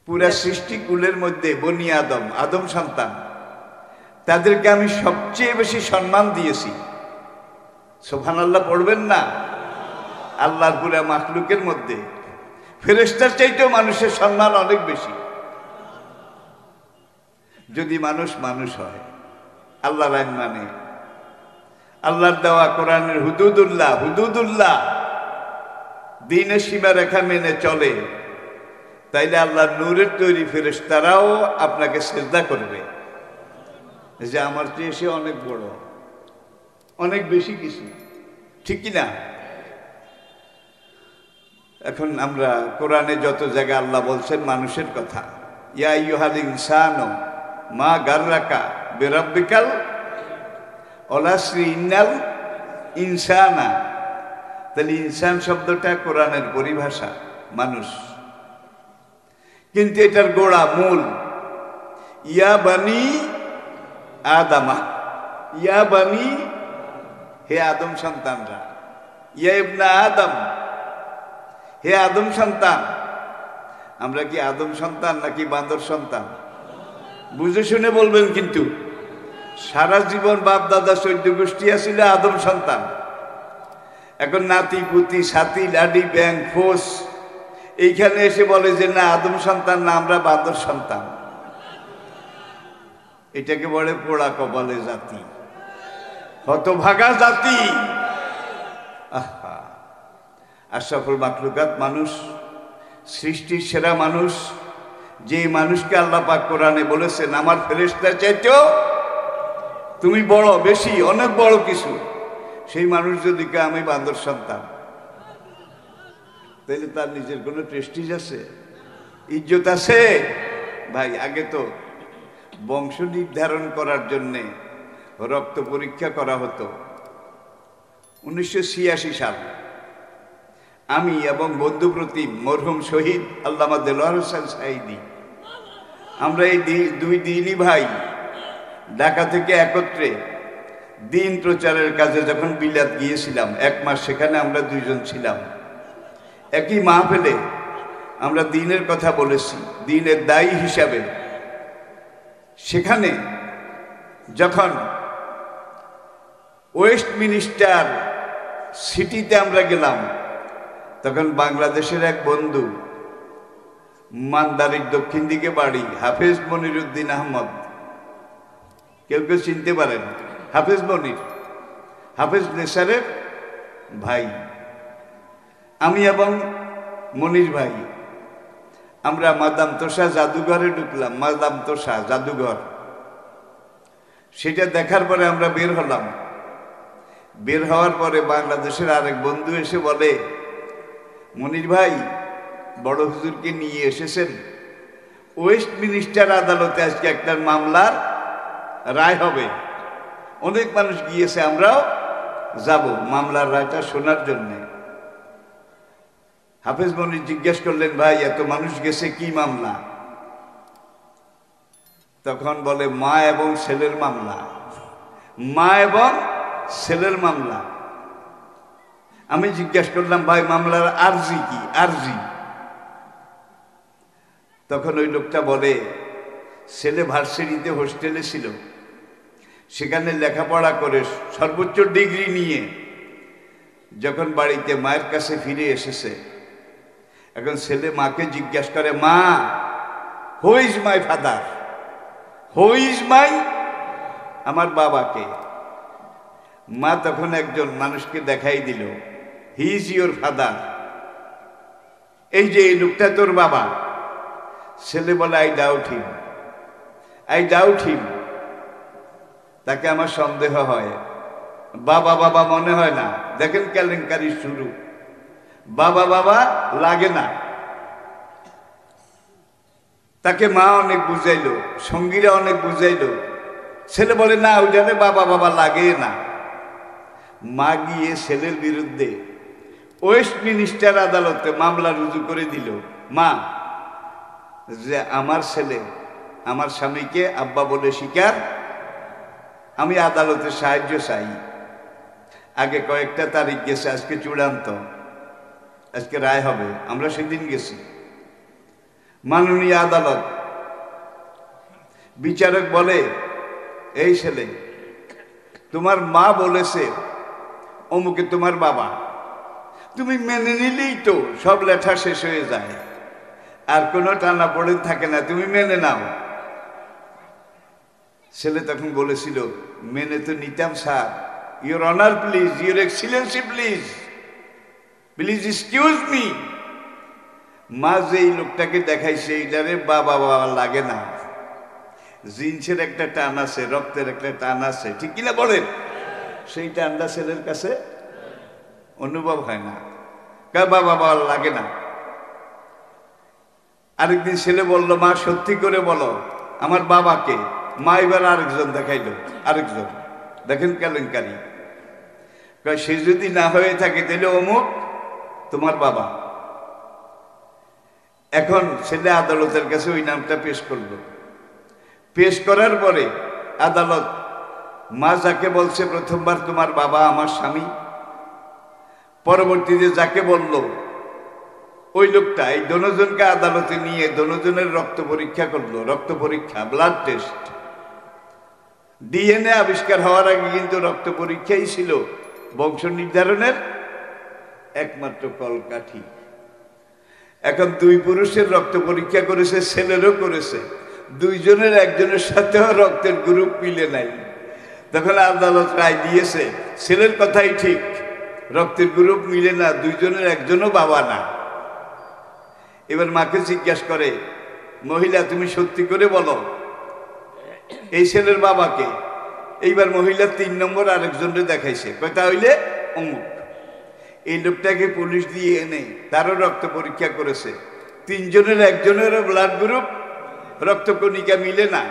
পুরা সৃষ্টিকুলের মধ্যে বনি আদম, আদম সন্তান, তাদেরকে আমি সবচেয়ে বেশি সম্মান দিয়েছি। সুবহানাল্লাহ পড়বেন না? আল্লাহর পুরা মাখলুকের মধ্যে ফেরেশতার চাইতেও মানুষের সম্মান অনেক বেশি, যদি মানুষ মানুষ হয়, আল্লাহর আইন মানে, আল্লাহর দেওয়া কোরআনের হুদুদুল্লাহ, হুদুদুল্লাহ দ্বীনের সীমারেখা মেনে চলে, তাইলে আল্লাহর নূরের তৈরি ফেরেশতারাও আপনাকে সিজদা করবে যে আমার চেয়ে সে অনেক বড়, অনেক বেশি কিছু, ঠিক কি না? এখন আমরা কোরআনে যত জায়গায় আল্লাহ বলছেন মানুষের কথা, ইয়া আইয়ুহাল ইনসানু মা গাররাকা বিরাব্বিকাল ওয়ালাসরি ইন্নাল ইনসানা, তাহলে ইনসান শব্দটা কোরআনের পরিভাষা মানুষ, কিন্তু এটার গোড়া মূল ইয়া বানি আদামা, ইয়া বানি, হে আদম সন্তানরা, ইয়া ইবনা আদম, হে আদম সন্তান। আমরা কি আদম সন্তান নাকি বান্দর সন্তান? বুঝে শুনে বলবেন কিন্তু। সারা জীবন বাপ দাদা 14 গোষ্ঠী আছিল আদম সন্তান, এখন নাতি পুতি সাথী লাডি ব্যাং ফোস এইখানে এসে বলে যে না আদম সন্তান না, আমরা বান্দর সন্তান। এটাকে বলে পোড়া কপালে জাতি, হতভাগা জাতি। আহা, আশরাফুল মাখলুকাত মানুষ, সৃষ্টির সেরা মানুষ, যে মানুষকে আল্লাহ পাক কোরআনে বলেছেন আমার ফেরেশতার চাইতেও তুমি বড়, বেশি, অনেক বড় কিছু, সেই মানুষ যদি কে আমি বান্দর সন্তান, তাহলে তার নিজের কোনো প্রেস্টিজ আছে, ইজ্জত আছে? ভাই আগে তো বংশ নির্ধারণ করার জন্যে রক্ত পরীক্ষা করা হতো। 1986 সাল আমি এবং বন্ধুপ্রতিম মরহুম শহীদ আল্লামা দেলোয়ার হোসেন সাঈদী, আমরা এই দুই দিনই ভাই ঢাকা থেকে একত্রে দিন প্রচারের কাজে যখন বিলাত গিয়েছিলাম, 1 মাস সেখানে আমরা দুইজন ছিলাম। একই মাহফিলে আমরা দিনের কথা বলেছি, দিনের দায়ী হিসাবে। সেখানে যখন ওয়েস্টমিনিস্টার সিটিতে আমরা গেলাম, তখন বাংলাদেশের এক বন্ধু, মানদারির দক্ষিণ দিকে বাড়ি, হাফেজ মনিরুদ্দিন আহমদ, কেউ কেউ চিনতে পারেন, হাফেজ মনির, হাফেজ নেসারের ভাই। আমি এবং মনির ভাই আমরা মাদাম তোষা জাদুঘরে ঢুকলাম, মাদাম তোষা জাদুঘর। সেটা দেখার পরে আমরা বের হলাম। বের হওয়ার পরে বাংলাদেশের আরেক বন্ধু এসে বলে, মনির ভাই বড় হুজুরকে নিয়ে এসেছেন, ওয়েস্টমিনিস্টার আদালতে আজকে একটা মামলার রায় হবে, অনেক মানুষ গিয়েছে, আমরাও যাব মামলার রায়টা শোনার জন্যে। হাফেজ মনির জিজ্ঞেস করলেন, ভাই এত মানুষ গেছে কি মামলা? তখন বলে মা এবং ছেলের মামলা, মা এবং ছেলের মামলা। আমি জিজ্ঞেস করলাম, ভাই মামলার আরজি কি? আরজি। তখন ওই লোকটা বলে, ছেলে ভার্সিটিতে হোস্টেলে ছিল, সেখানে লেখাপড়া করে সর্বোচ্চ ডিগ্রি নিয়ে যখন বাড়িতে মায়ের কাছে ফিরে এসেছে, এখন ছেলে মাকে জিজ্ঞেস করে, মা who is my father, who is my, আমার বাবাকে। মা তখন একজন মানুষকে দেখাই দিল, হি ইজ ইউর ফাদার, এই যে এই লোকটা তোর বাবা। ছেলে বলে, I doubt him, I doubt him, তাকে আমার সন্দেহ হয়, বাবা বাবা মনে হয় না। দেখেন কেলেঙ্কারি শুরু, বাবা বাবা লাগে না। তাকে মা অনেক বুঝাইলো, সঙ্গীরা অনেক বুঝাইলো, ছেলে বলে না ওইখানে বাবা বাবা লাগে না। মা গিয়ে ছেলের বিরুদ্ধে ওয়েস্টমিনিস্টার আদালতে মামলা রুজু করে দিল, মা যে আমার ছেলে আমার স্বামীকে আব্বা বলে স্বীকার, আমি আদালতে সাহায্য চাই। আগে কয়েকটা তারিখ গেছে, আজকে চূড়ান্ত, আজকে রায় হবে। আমরা সেদিন গেছি, মাননীয় আদালত বিচারক বলে, এই ছেলে, তোমার মা বলেছে অমুকে তোমার বাবা, তুমি মেনে নিলেই তো সব লেখা শেষ হয়ে যায়, আর কোনো টানা পড়ে থাকে না, তুমি মেনে নাও। ছেলে তখন বলেছিল, মেনে তো নিতাম sir, your honour please, your excellency please, please excuse me. মা যে এই লোকটাকে দেখাইছে এইটারে বাবা বাবা লাগে না, জিন্সের একটা টান আছে, রক্তের একটা টান আছে, ঠিক কিনা বলেন? সেই টানটা ছেলের কাছে অনুভব হয় না, বাবা বাবা লাগে না। আরেকদিন ছেলে বলল, মা সত্যি করে বলো আমার বাবাকে। মা এবার আরেকজন দেখাইল, আরেকজন, দেখেন কেলেঙ্কারি। সে যদি না হয়ে থাকে তাহলে অমুক তোমার বাবা। এখন ছেলে আদালতের কাছে ওই নামটা পেশ করলো। পেশ করার পরে আদালত, মা যাকে বলছে প্রথমবার তোমার বাবা আমার স্বামী, পরবর্তীতে যাকে বলল ওই লোকটা, এই দনোজনকে আদালতে নিয়ে দনোজনের রক্ত পরীক্ষা করলো, রক্ত পরীক্ষা, ব্লাড টেস্ট। ডিএনএ আবিষ্কার হওয়ার আগে কিন্তু রক্ত পরীক্ষাই ছিল বংশ নির্ধারণের একমাত্র কলকাঠি। এখন দুই পুরুষের রক্ত পরীক্ষা করেছে, ছেলেরও করেছে, দুইজনের একজনের সাথেও রক্তের গ্রুপ মিলে নাই। তখন আদালত রায় দিয়েছে ছেলের কথাই ঠিক, রক্তের গ্রুপ মিলে না, দুইজনের একজনও বাবা না। এবার মাকে জিজ্ঞাসা করে, মহিলা তুমি সত্যি করে বলো এই ছেলের বাবাকে। এইবার মহিলা 3 নম্বর আরেকজনকে দেখাইছে, কথা হইলে অমুক। এই লোকটাকে পুলিশ দিয়ে এনে তারও রক্ত পরীক্ষা করেছে, 3 জনের একজনেরও ব্লাড গ্রুপ রক্তকণিকা মিলে না।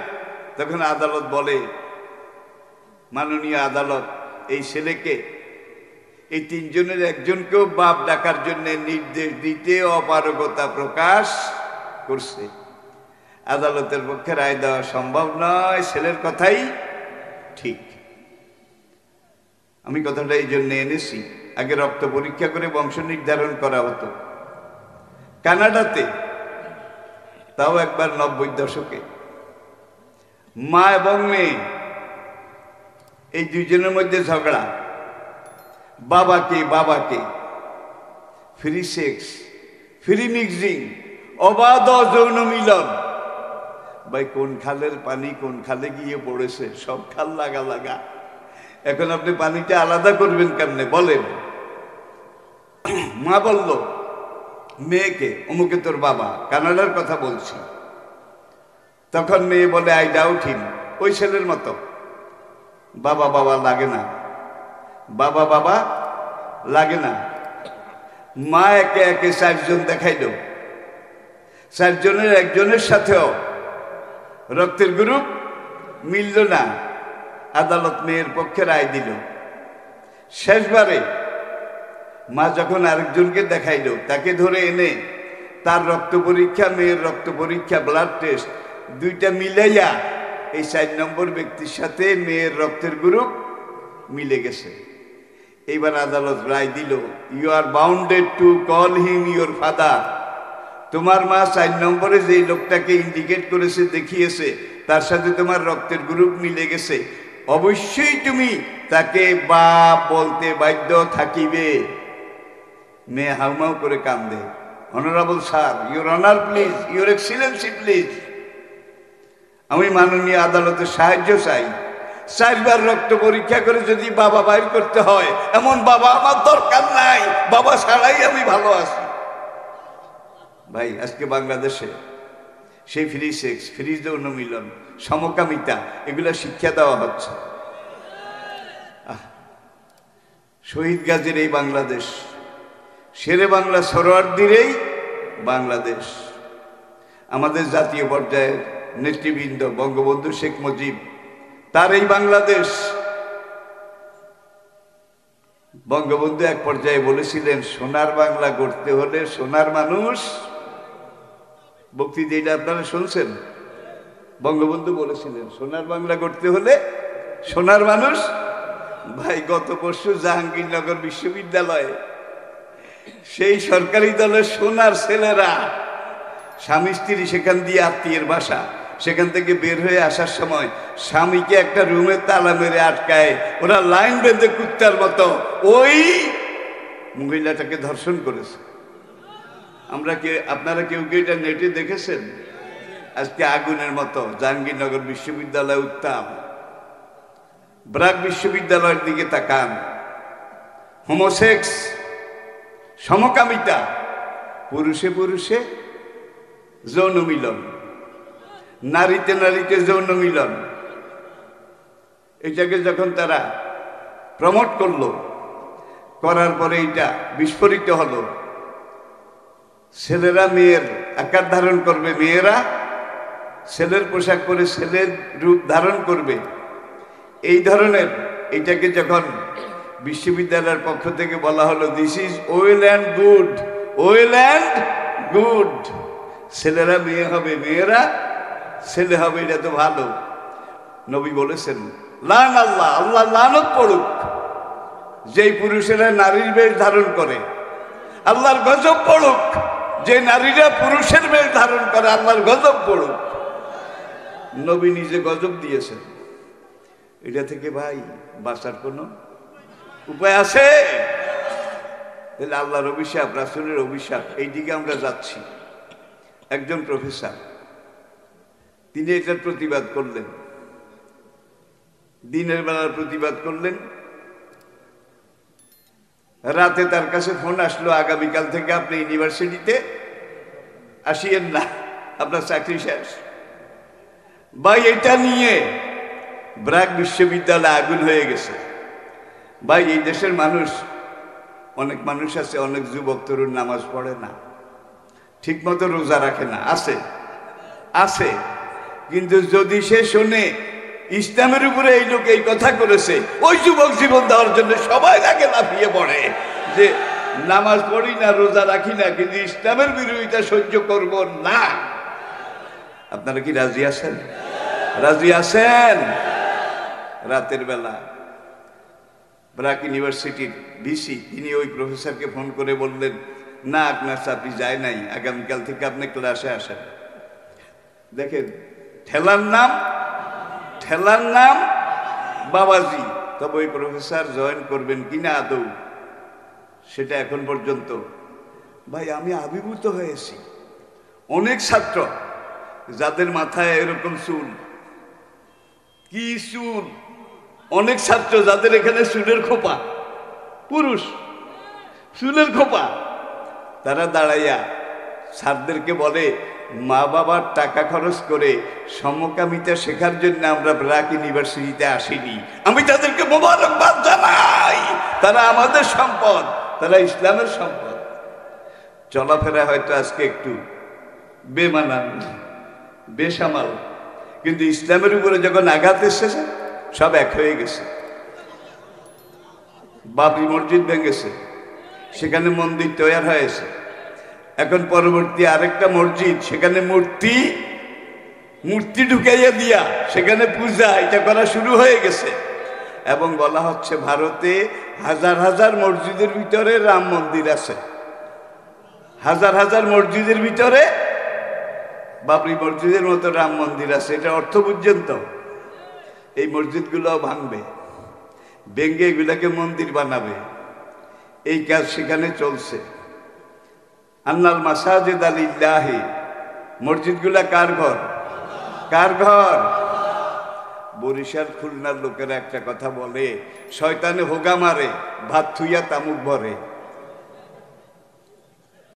তখন আদালত বলে, মাননীয় আদালত এই ছেলেকে, এই 3 জনের একজনকেও বাপ ডাকার জন্য নির্দেশ দিতে অপারগতা প্রকাশ করছে। আদালতের পক্ষে রায় দেওয়া সম্ভব নয়, ছেলের কথাই ঠিক। আমি কথাটা এই জন্য এনেছি, আগে রক্ত পরীক্ষা করে বংশ নির্ধারণ করা হতো। কানাডাতে, তাও একবার 90 দশকে, মা এবং মেয়ে এই দুইজনের মধ্যে ঝগড়া, বাবাকে বাবাকে, ফ্রি সেক্স, ফ্রি মিক্সিং, অবাধ যৌন মিলন। ভাই কোন খালের পানি কোন খালে গিয়ে পড়েছে, সব খাল লাগা লাগা। এখন আপনি পানিটা আলাদা করবেন কেমনে বলেন? মা বলল মেয়েকে, অমুকে তোর বাবা, কানাডার কথা বলছি। তখন মেয়ে বলে, আই ডাউট হিম, ওই ছেলের মতো, বাবা বাবা লাগে না, বাবা বাবা লাগে না। মা একে একে 4 জন দেখাইল, 4 জনের একজনের সাথেও রক্তের গ্রুপ মিলল না। আদালত মেয়ের পক্ষে রায় দিল। শেষবারে মা যখন আরেকজনকে দেখাইল, তাকে ধরে এনে তার রক্ত পরীক্ষা, মেয়ের রক্ত পরীক্ষা, ব্লাড টেস্ট দুইটা মিলাইয়া এই 4 নম্বর ব্যক্তির সাথে মেয়ের রক্তের গ্রুপ মিলে গেছে। এইবার আদালত রায় দিল, you are bounded to call him your father. তোমার মা 4 নম্বরে যে লোকটাকে ইন্ডিকেট করেছে, দেখিয়েছে, তার সাথে তোমার রক্তের গ্রুপ মিলে গেছে, অবশ্যই তুমি তাকে বাপ বলতে বাধ্য থাকিবে। মেয়ে হাউমাউ করে কান্দে, honourable sir, your honour please, your excellency please, আমি মাননীয় আদালতের সাহায্য চাই। 4 বার রক্ত পরীক্ষা করে যদি বাবা বাইর করতে হয়, এমন বাবা আমার দরকার নাই, বাবা ছাড়াই আমি ভালো আছি। ভাই আজকে বাংলাদেশে সেই ফ্রি সেক্স, ফ্রি যৌন মিলন, সমকামিতা, এগুলা শিক্ষা দেওয়া হচ্ছে। শহীদ গাজীর এই বাংলাদেশ, শেরে বাংলা সরোয়ার্দির এই বাংলাদেশ, আমাদের জাতীয় পর্যায়ের নেতৃবৃন্দ বঙ্গবন্ধু শেখ মুজিব, তার এই বাংলাদেশ। বঙ্গবন্ধু এক পর্যায়ে বলেছিলেন, সোনার বাংলা গড়তে হলে সোনার মানুষ। বক্তৃতা এটা আপনারা শুনছেন, বঙ্গবন্ধু বলেছিলেন সোনার বাংলা গড়তে হলে সোনার মানুষ। ভাই গত পরশু জাহাঙ্গীরনগর বিশ্ববিদ্যালয়ে সেই সরকারি দলের সোনার ছেলেরা স্বামী স্ত্রী সেখান দিয়ে আত্মীয়ের বাসা, সেখান থেকে বের হয়ে আসার সময় স্বামীকে একটা রুমে তালা মেরে আটকায়, ওরা লাইন বেঁধে কুত্তার মতো ওই মহিলাটাকে ধর্ষণ করেছে। আপনারা কেউ কি এটা নেটে দেখেছেন? আজকে আগুনের মতো জাহাঙ্গীরনগর বিশ্ববিদ্যালয় উত্তাপ, ব্র্যাক বিশ্ববিদ্যালয়ের দিকে তাকান, হোমোসেক্স, সমকামিতা, পুরুষে পুরুষে যৌন মিলন, নারীতে নারীতে যৌন মিলন, এটাকে যখন তারা প্রমোট করলো, করার পরে এটা বিস্ফোরিত হলো। ছেলেরা মেয়ের আকার ধারণ করবে, মেয়েরা ছেলের পোশাক পরে ছেলের রূপ ধারণ করবে, এই ধরনের এটাকে যখন বিশ্ববিদ্যালয়ের পক্ষ থেকে বলা হলো this is well and good, well and good, ছেলেরা মেয়ে হবে, মেয়েরা ছেলে হবে, এটা তো ভালো। নবী বলেছেন লান আল্লাহ, আল্লাহ লানত পড়ুক যেই পুরুষেরা নারীর বেশ ধারণ করে, আল্লাহর গজব পড়ুক যে নারীরা পুরুষের বেশ ধারণ করে, আল্লাহর গজব পড়ুক। নবী নিজে গজব দিয়েছেন। এটা থেকে ভাই বাঁচার কোনো উপায় আছে? তাহলে আল্লাহর অভিশাপ, রাসূলের অভিশাপ, এই দিকে আমরা যাচ্ছি। একজন প্রফেসর তিনি এটার প্রতিবাদ করলেন, দিনের বেলার প্রতিবাদ করলেন। রাতে তার কাছে ফোন আসলো, আগামীকাল থেকে আপনি ইউনিভার্সিটিতে আসিয়েন না, আপনার চাকরি শেষ। ভাই এটা নিয়ে ব্র্যাক বিশ্ববিদ্যালয় আগুন হয়ে গেছে। ভাই এই দেশের মানুষ, অনেক মানুষ আছে, অনেক যুবক তরুণ নামাজ পড়ে না, ঠিক মতো রোজা রাখে না, আছে আছে, কিন্তু যদি সে শোনে ইসলামের উপরে এই লোক এই কথা করেছে, ওই যুবক জীবন দেওয়ার জন্য সবাই তাকে লাফিয়ে পড়ে যে নামাজ পড়ি না, রোজা রাখি না, কিন্তু ইসলামের বিরোধিতা সহ্য করব না। আপনারা কি রাজি আছেন? রাজি আছেন? রাতের বেলা ব্র্যাক ইউনিভার্সিটির ভিসি তিনি ওই প্রফেসরকে ফোন করে বললেন, না আপনার চাকরি যায় নাই, আগামীকাল থেকে আপনি ক্লাসে আসেন। দেখেন ঠেলার নাম বাবাজি। তবে ওই প্রফেসর জয়েন করবেন কিনা আদৌ সেটা এখন পর্যন্ত, ভাই আমি আবির্ভূত হয়েছি। অনেক ছাত্র যাদের মাথায় এরকম চুল, কি চুল, অনেক ছাত্র যাদের এখানে চুলের খোপা, পুরুষ চুলের খোপা, তারা দাঁড়াইয়া স্যারদেরকে বলে মা বাবার টাকা খরচ করে সমকামিতা শেখার জন্য আমরা ব্র্যাক ইউনিভার্সিটিতে আসিনি। আমি তাদেরকে মোবারকবাদ জানাই, তারা আমাদের সম্পদ, তারা ইসলামের সম্পদ। চলাফেরা হয়তো আজকে একটু বেমানান, বেসামাল, কিন্তু ইসলামের উপরে যখন আঘাত এসেছে সব এক হয়ে গেছে। বাবরি মসজিদ ভেঙেছে, সেখানে মন্দির তৈরি হয়েছে, এখন পরবর্তী আরেকটা মসজিদ, সেখানে মূর্তি ঢুকাইয়া দিয়া সেখানে পূজা এটা করা শুরু হয়ে গেছে। এবং বলা হচ্ছে ভারতে হাজার হাজার মসজিদের ভিতরে রাম মন্দির আছে, হাজার হাজার মসজিদের ভিতরে বাবরি মসজিদের মতো রাম মন্দির আছে। এটা অর্থ বুঝছেন তো? এই মসজিদগুলো ভাঙবে, ভেঙে এগুলাকে মন্দির বানাবে, এই কাজ সেখানে চলছে। আন্নাল মাসাজিদ লিল্লাহি, মসজিদগুলা কার ঘর? কার ঘর? বরিশাল খুলনার লোকেরা একটা কথা বলে, শয়তানে হোগা মারে, ভাত থুইয়া তামুক ভরে।